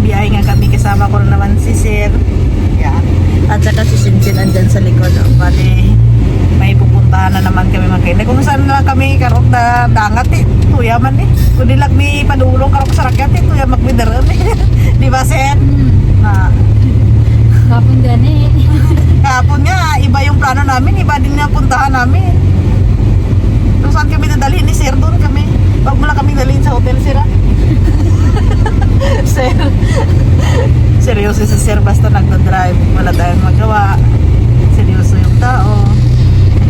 magbiyahe nga kami, kasama ko na naman si Sir. Yan. At saka si Sinsin andyan sa likod. Bali, may pupuntahan na naman kami mga kainday. Kung saan na kami karok na dangat tuya man kundi lang may padulong karok sa rakyat tuya magbidaran di ba Sir? Kapon gani. Kahapon nga, iba yung plano namin, iba din na puntahan namin. Kung saan kami nadalhin ni Sir, doon kami. Wag mo lang kami dalhin sa hotel, Sir. Sir, seryoso si Sir, basta nagdadrive, wala tayong magawa. Seryoso yung tao.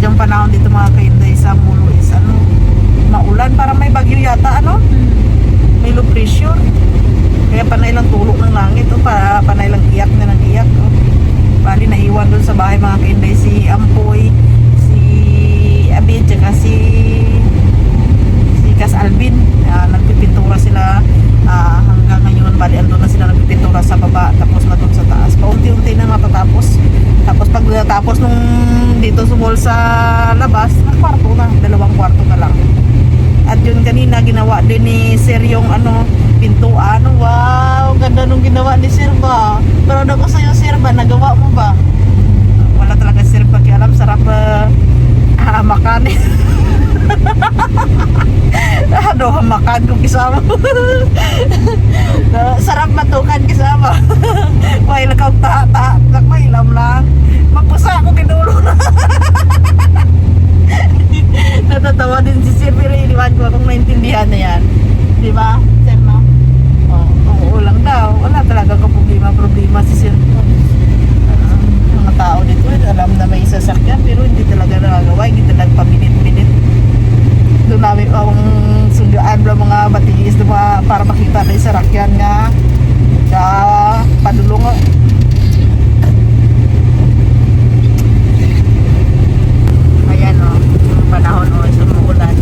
Yung panahon dito mga kainday sa Mulo is maulan, parang may bagyo yata, may low pressure. Kaya panay lang tulog ng langit, panay lang iyak na ng iyak. Bali, naiwan doon sa bahay mga kainday si Ampoy, si Abid, tsaka si Kas Alvin. Nagpipintura sila hanggang ngayon. Bali, andun na sila nagpipintura sa baba, tapos na doon sa taas. Paunti-unti na matatapos. Tapos pag natapos nung dito sa mall sa labas, kwarto na, 2 kwarto na lang. At yun kanina, ginawa din ni Sir yung pintuan. Wow, ganda nung ginawa ni Sir ba. Pero ako sa'yo Sir ba, nagawa mo ba? Wala talaga Sir ba, kaya alam, sarap hamakan hamakan kung kisama. Sarap matukan kisama. May lakaw ta may ilam lang. Magpusa ako kinulo na. Natatawa din si Sir, pero iniwan ko akong naintindihan na yan. Di ba, Sir, no? Oo lang daw. Wala talaga problema si Sir. Mga tao dito, alam na may sasakyan, pero hindi talaga nagagawa. Hindi talaga paminit-minit. Doon namin ang sugaan ng mga batiis para makita na yung sarakyan nga. Sa padulong. Ayan panahon sa umuulan.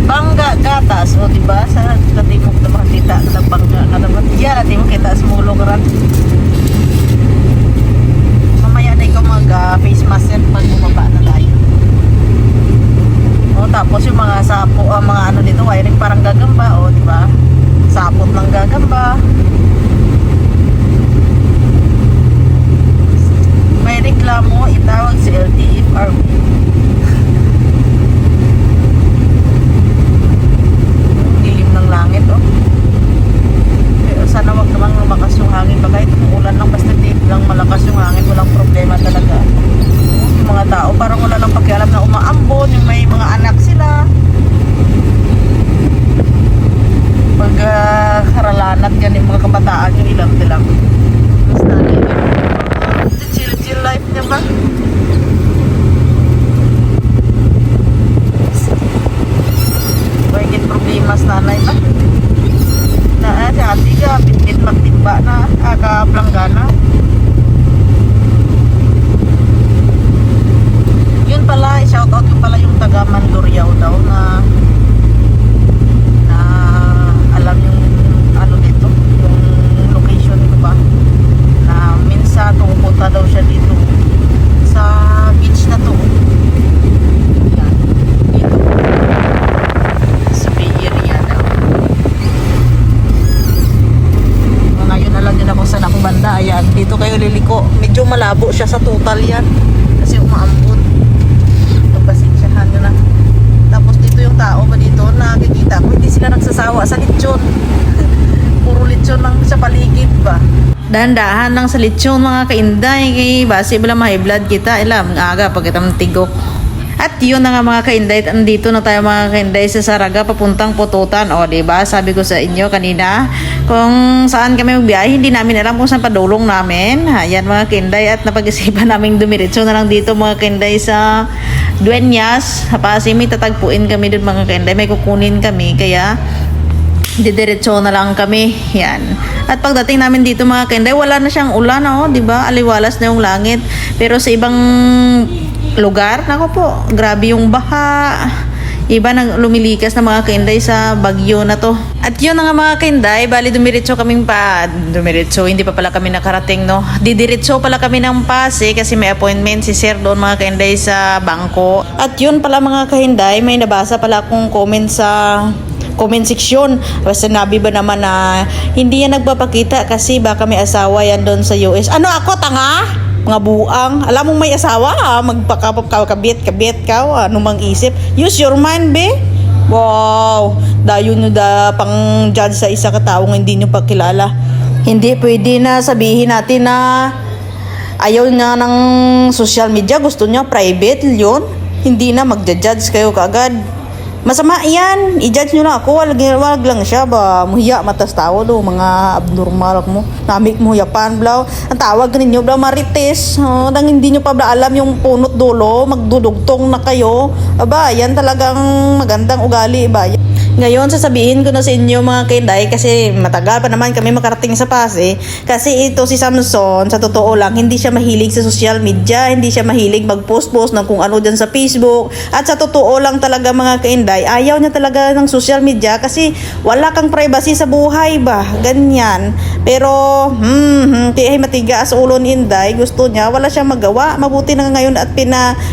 Bangga gatas diba sa timog na makita na bangga na naman yan natin makita sa mulong ran. Mamaya na ikaw mag face mask pag bumaba na tayo. Tapos yung mga sapo mga dito wiring parang gagamba diba, sapot ng gagamba. May reklamo, itawag si LTFRB. Langit pero sana wag namang lumakas yung hangin bagay umuulan lang basta di lang malakas yung hangin walang problema talaga. Yung mga tao parang wala lang pakialam na umaambon yung may mga anak sila pag haralanat yan yung mga kabataan yung ilang basta chill life niya ba. Bagay problema sa nanay ba na ati ka pinit magtimba na kaaplanggana. Yun pala, shoutout ko pala yung taga Mandurriao daw na alam yung dito yung location ko ba na minsan pupunta daw siya dito sa beach na to. Yan, dito sa Bay Area daw. Ngayon alam nyo na kung saan ako banda. Ayan, dito kayo liliko. Medyo malabo siya sa total yan kasi umaambon. Pasensyahan nyo na. Tapos dito yung tao ba dito nakikita ko hindi sila nagsasawa sa lechon. Puro lechon lang sa paligid ba. Dahan-dahan lang sa lechon mga kainday. Kay base bala ma-high blood kita. Ilam aga pag kita tigok. At yun na nga mga kainday, andito na tayo mga kainday sa Saraga papuntang Pututan. Diba? Sabi ko sa inyo kanina, kung saan kami magbiyahe, hindi namin alam kung saan padulong namin. Ayan mga kainday, at napag-isipan namin dumiretso na lang dito mga kainday sa Dueñas. Kasi may tatagpuin kami doon mga kainday, may kukunin kami, kaya didiretso na lang kami. Yan. At pagdating namin dito mga kainday, wala na siyang ulan, diba? Aliwalas na yung langit. Pero sa ibang lugar, nako po, grabe yung baha. Iba nang lumilikas na mga kainday sa bagyo na to. At yun na nga mga kainday, bali dumiretso, hindi pa pala kami nakarating, no? Didiretso pala kami ng Pasig kasi may appointment si Sir doon mga kainday sa bangko. At yun pala mga kainday, may nabasa pala akong comment sa comment section. Sinabi ba naman na hindi yan nagpapakita kasi baka may asawa yan doon sa US. Ano ako, tanga? Mga buang. Alam mong may asawa, magpakabit ka, ano mang isip. Use your mind, be. Wow, dayo nyo da pang judge sa isa kataong hindi nyo pa kilala. Hindi pwede na sabihin natin na ayaw nga ng social media, gusto niya private yun. Hindi na magja-judge kayo kaagad. Masama yan, i-judge nyo lang ako, wag lang siya ba, muhiya matas tao do, mga abnormal mo, namik mo yapan blaw, ang tawag ninyo blaw marites, dang hindi nyo pa bla alam yung punot dulo, magdudugtong na kayo, aba, yan talagang magandang ugali ba. Ngayon, sasabihin ko na sa inyo mga kainday kasi matagal pa naman kami makarating sa Pasig. Kasi ito si Samson, sa totoo lang, hindi siya mahilig sa social media, hindi siya mahilig mag-post-post ng kung ano dyan sa Facebook. At sa totoo lang talaga mga kainday, ayaw niya talaga ng social media kasi wala kang privacy sa buhay ba? Ganyan. Pero, matigas ulo ni Inday, gusto niya, wala siyang magawa. Mabuti na ngayon at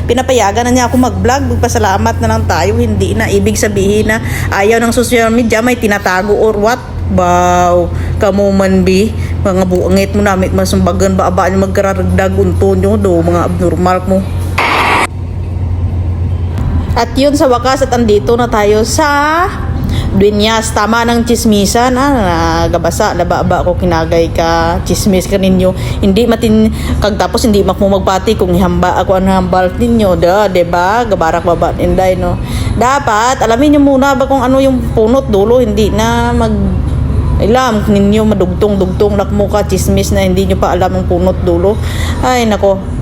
pinapayagan na niya ako mag-vlog. Magpasalamat na lang tayo, hindi na ibig sabihin na ayaw ng social media may tinatago or what. Baw, kamo man bi mga buangit mo namit masumbagan ba abaan magkararagdag unto nyo do mga abnormal mo. At yun sa wakas at andito na tayo sa Dueñas, tama ng chismisan, nagabasa, laba-aba ako kinagay ka, chismis ka ninyo, hindi matin, kag tapos hindi mo magpati kung hamba ako ang hambal ninyo, diba, gabarak baba, inday, no, dapat, alamin nyo muna ba kung ano yung punot dulo, hindi na alam ninyo madugtong-dugtong lakmo ka, chismis na hindi nyo pa alam ang punot dulo, ay nako.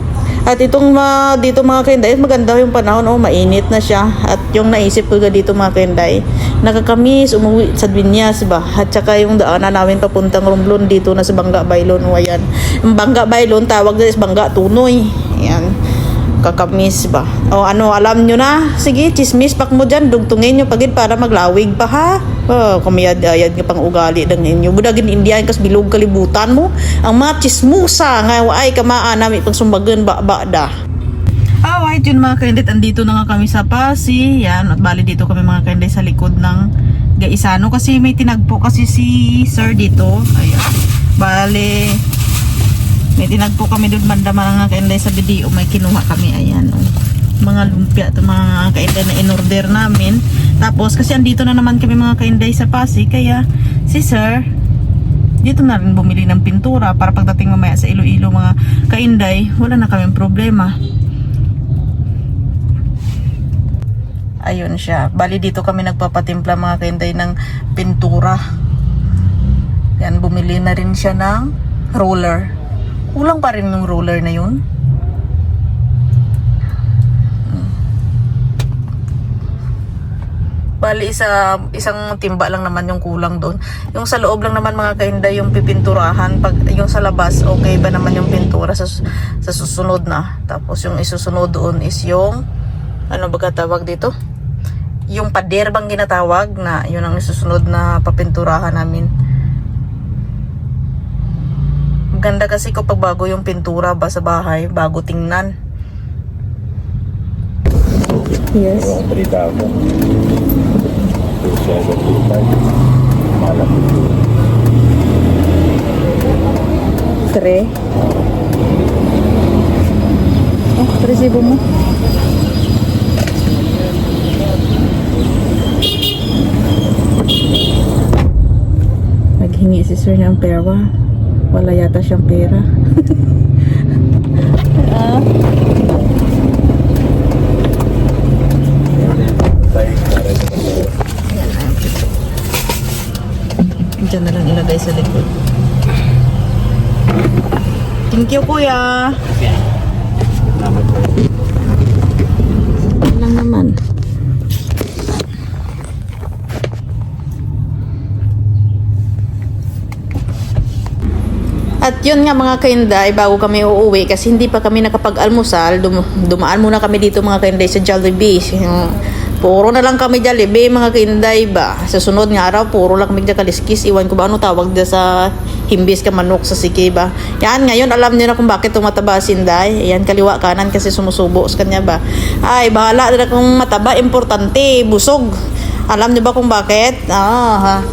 At itong dito mga kainday, maganda yung panahon, mainit na siya. At yung naisip ko dito mga kainday, nakakamis, umuwi sa Dueñas ba? At saka yung daanan namin papuntang Romblon dito na sa Bangga Baylon, ayan. Yung Bangga Baylon, tawag na is Bangga Tunoy. Ayan. Kakamis ba? O ano, alam nyo na? Sige, chismis pak mo dyan, dugtungin nyo pagid para maglawig pa ha? Kumiyad-ayad nga pang ugali ng inyo. Budagin Indian kas bilog kalibutan mo. Ang mga chismusa nga ay kamaan namin pag sumbagan ba da. Alright, yun mga kaindet, andito na nga kami sa Pasig. Yan, at bali dito kami mga kaindet sa likod ng Gaisano kasi may tinagpo kasi si sir dito. Ayan. Bali may tinagpo kami doon banda mga kainday sa video, may kinuha kami, ayan, mga lumpia ito mga kainday na in-order namin. Tapos kasi andito na naman kami mga kainday sa Pasig, kaya si sir dito na rin bumili ng pintura para pagdating mamaya sa Iloilo mga kainday, wala na kaming problema. Ayun siya, bali dito kami nagpapatimpla mga kainday ng pintura. Yan, bumili na rin siya ng roller. Kulang pa rin yung roller na yun. Bali isang timba lang naman yung kulang doon. Yung sa loob lang naman mga kainday yung pipinturahan. Pag yung sa labas, okay ba naman yung pintura sa susunod na. Tapos yung isusunod doon is yung ano ba tawag dito? Yung pader bang ginatawag na yun ang isusunod na papinturahan namin. Ganda kasi kapag bago yung pintura ba sa bahay, bago tingnan. Yes. Yung balita mo. 275. Malaki. 3. Oh, resibo mo. Naghingi si sir ng pera. Wala yata siyang pera. Diyan na lang ilagay sa likod. Thank you, kuya. Lang naman. At yun nga mga kainday, bago kami uuwi kasi hindi pa kami nakapag-almusal, dumaan muna kami dito mga kainday sa Jollibee. Puro na lang kami Jollibee mga kainday ba. Sa sunod nga araw, puro lang kami kaliskis. Iwan ko ba ano tawag dyan sa himbis ka manok sa siki ba. Yan, ngayon alam niyo na kung bakit tumataba si Inday. Yan, kaliwa kanan kasi sumusubo sa kanya ba. Ay, bahala na kung mataba, importante, busog. Alam niyo ba kung bakit?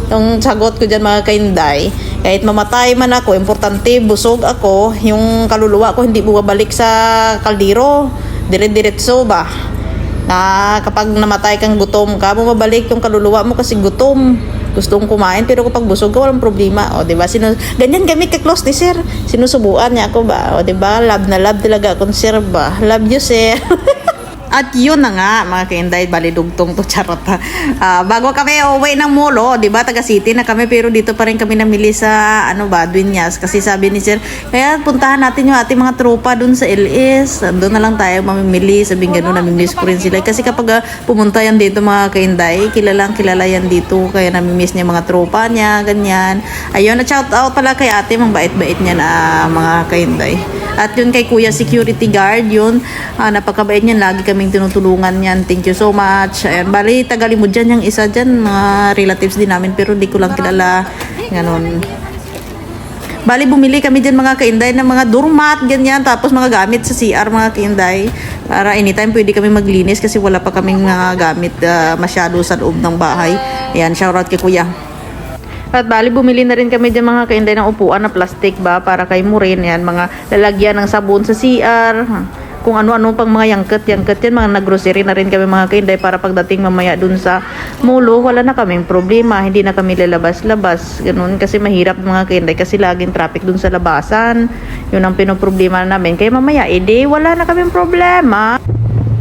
Yung sagot ko dyan mga kainday, kahit mamatay man ako, importante busog ako, yung kaluluwa ko hindi bumabalik sa kaldero. Dire-diretso ba? Na kapag namatay kang gutom ka, bumabalik yung kaluluwa mo kasi gutom. Gustong kumain, pero kapag busog ka, walang problema. O, diba? Ganyan kami ka-close ni sir. Sinusubuan niya ako ba? O, diba? Love na love talaga akong sir ba? Love you, sir. At yun na nga, mga kainday, balidugtong to, charot ha. Bago kami uwi ng molo, di ba, taga city na kami, pero dito pa rin kami namili sa, Dueñas. Kasi sabi ni sir, kaya puntahan natin yung ating mga tropa dun sa LS. Doon na lang tayo mamimili, sabing gano'n, namimiss ko rin sila. Kasi kapag pumunta yan dito, mga kainday, kilala yan dito, kaya namimiss niya mga tropa niya, ganyan. Ayun, at shout out pala kay ate, mga bait-bait niya na mga kainday. At yun kay kuya security guard, yun, napakabait niyan, lagi kaming tinutulungan yan. Thank you so much. Ayan, bali, Tagalimod dyan yung isa dyan, mga relatives din namin, pero hindi ko lang kilala, ganon. Bali, bumili kami dyan mga kainday ng mga doormat, ganyan, tapos mga gamit sa CR mga kainday, para anytime pwede kami maglinis kasi wala pa kaming mga gamit masyado sa loob ng bahay. Ayan, shoutout kay kuya. At bali, bumili na rin kami dyan mga kainday ng upuan na plastic ba, para kay Murin. Yan, mga lalagyan ng sabon sa CR, kung ano-ano pang mga yangket yan, mga naggrocery na rin kami mga kainday, para pagdating mamaya dun sa mulo, wala na kaming problema, hindi na kami lalabas-labas, ganun, kasi mahirap mga kainday, kasi laging traffic dun sa labasan, yun ang pinoproblema namin, kaya mamaya, edi, wala na kaming problema.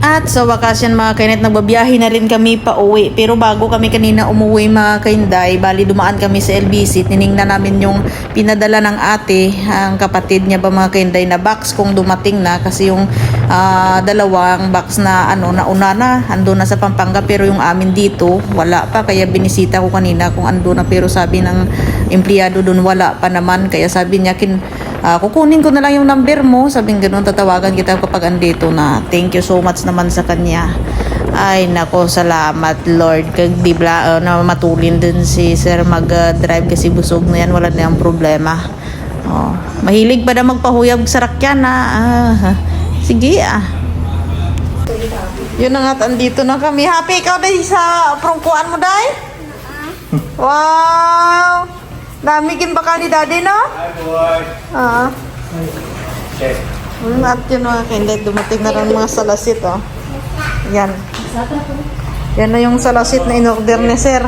At sa wakas yan mga kainit, nagbabiyahe na rin kami pa uwi. Pero bago kami kanina umuwi mga kainday, bali dumaan kami sa LBC, tiningnan namin yung pinadala ng ate, ang kapatid niya ba mga kainday, na box kung dumating na. Kasi yung dalawang box na nauna na, ando na sa Pampanga, pero yung amin dito, wala pa. Kaya binisita ko kanina kung ando na, pero sabi ng empleyado dun, wala pa naman. Kaya sabi niya, kukunin ko na lang yung number mo, sabing ganun, tatawagan kita kapag andito na. Thank you so much naman sa kanya. Ay nako, salamat Lord, kag dibla na matulin din si sir mag-drive kasi busog na yan, wala na yung problema. Mahilig pa na magpahuyag sa rakyan sige yun na nga, andito na kami. Happy ikaw dahil sa prongkuan mo dahil? Wow, dami kin baka ni daddy, no? Hi, boy. Check. At yun mga kainday, dumating na rin mga salasit, Yan. Yan na yung salasit na in-order ni sir.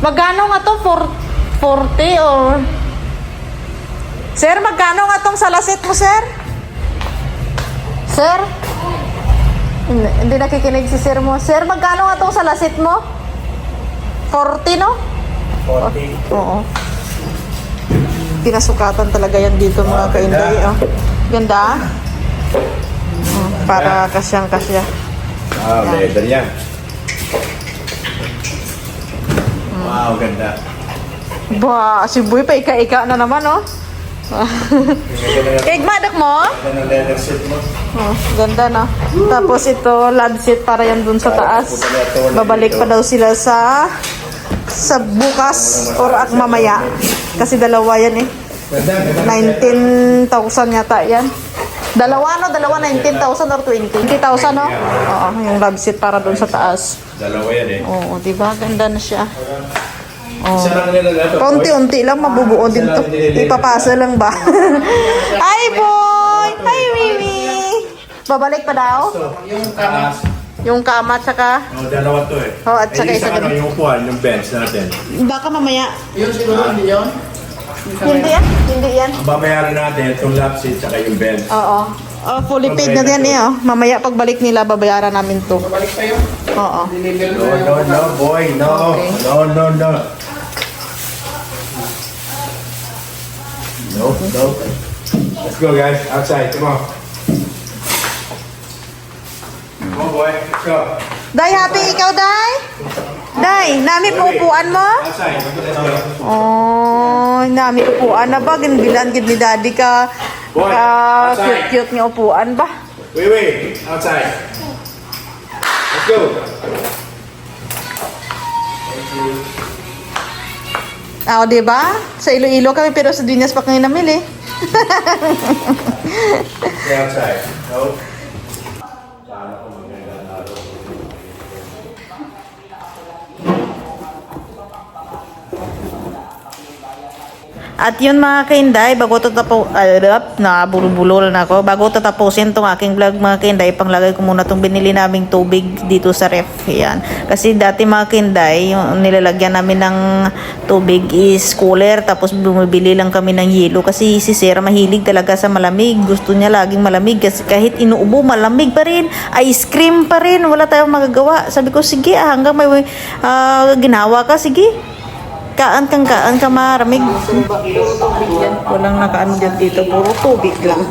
Magkano nga to? 40 or... Sir, magkano nga tong salasit mo, sir? Sir? Hindi nakikinig si sir mo. Sir, magkano nga tong salasit mo? 40, no? 40. Oo. Pinasukatan talaga yan dito mga kainday. Ganda. Para kasyang-kasya. Leather yan. Wow, ganda. Ba, si Boy pa ika-ika na naman, Kigmadak mo? Ganda ng leather set mo. Ganda na. Tapos ito, lab set para yan dun sa taas. Babalik pa daw sila sa bukas or at mamaya. Kasi dalawa yan 19,000 yata yan. Dalawa 19,000 or 20,000, no? Oo, yung lab set para dun sa taas. Dalawa yan Oo, diba? Ganda na siya. Isa lang nila na ito. Paunti-unti lang, mabubuo din to. Ipapasa lang ba? Hi, boy! Hi, Mimi! Babalik pa daw? Yung kama, tsaka... Dalawa to at saka isa ganun. Yung upuan, yung bench natin. Baka mamaya. Yun siguro hindi yun. Hindi yan? Hindi yan. Ang babayaran natin, itong lap seat, tsaka yung bench. Oo. Fully paid na yan Mamaya pagbalik nila, babayaran namin to. Balik tayo. Oo. No, boy, no. Okay. No. No. Let's go, guys. Outside, come on. Come on, boy. Let's go. Day, happy ikaw, Day? Day, nami po upuan mo? Outside. Oh, nami upuan na ba? Ginbilan gid ni daddy ka. Boy, outside. Cute nga upuan ba? Wait. Outside. Let's go. Diba? Sa Iloilo kami pero sa Dueñas pa kami namili. Stay outside. No. At yun mga kainday, bago nabulol na ako. Bago tatapusin tong aking vlog mga kainday, panglagay ko muna tong binili naming tubig dito sa ref. Yan. Kasi dati mga kainday, yung nilalagyan namin ng tubig is cooler, tapos bumibili lang kami ng yelo. Kasi si Sir mahilig talaga sa malamig. Gusto niya laging malamig. Kasi kahit inuubo, malamig pa rin. Ice cream pa rin. Wala tayong magagawa. Sabi ko, sige hanggang may ginawa ka, sige. Kaan ka maramig. Walang nakaano dyan dito. Puro tubig lang.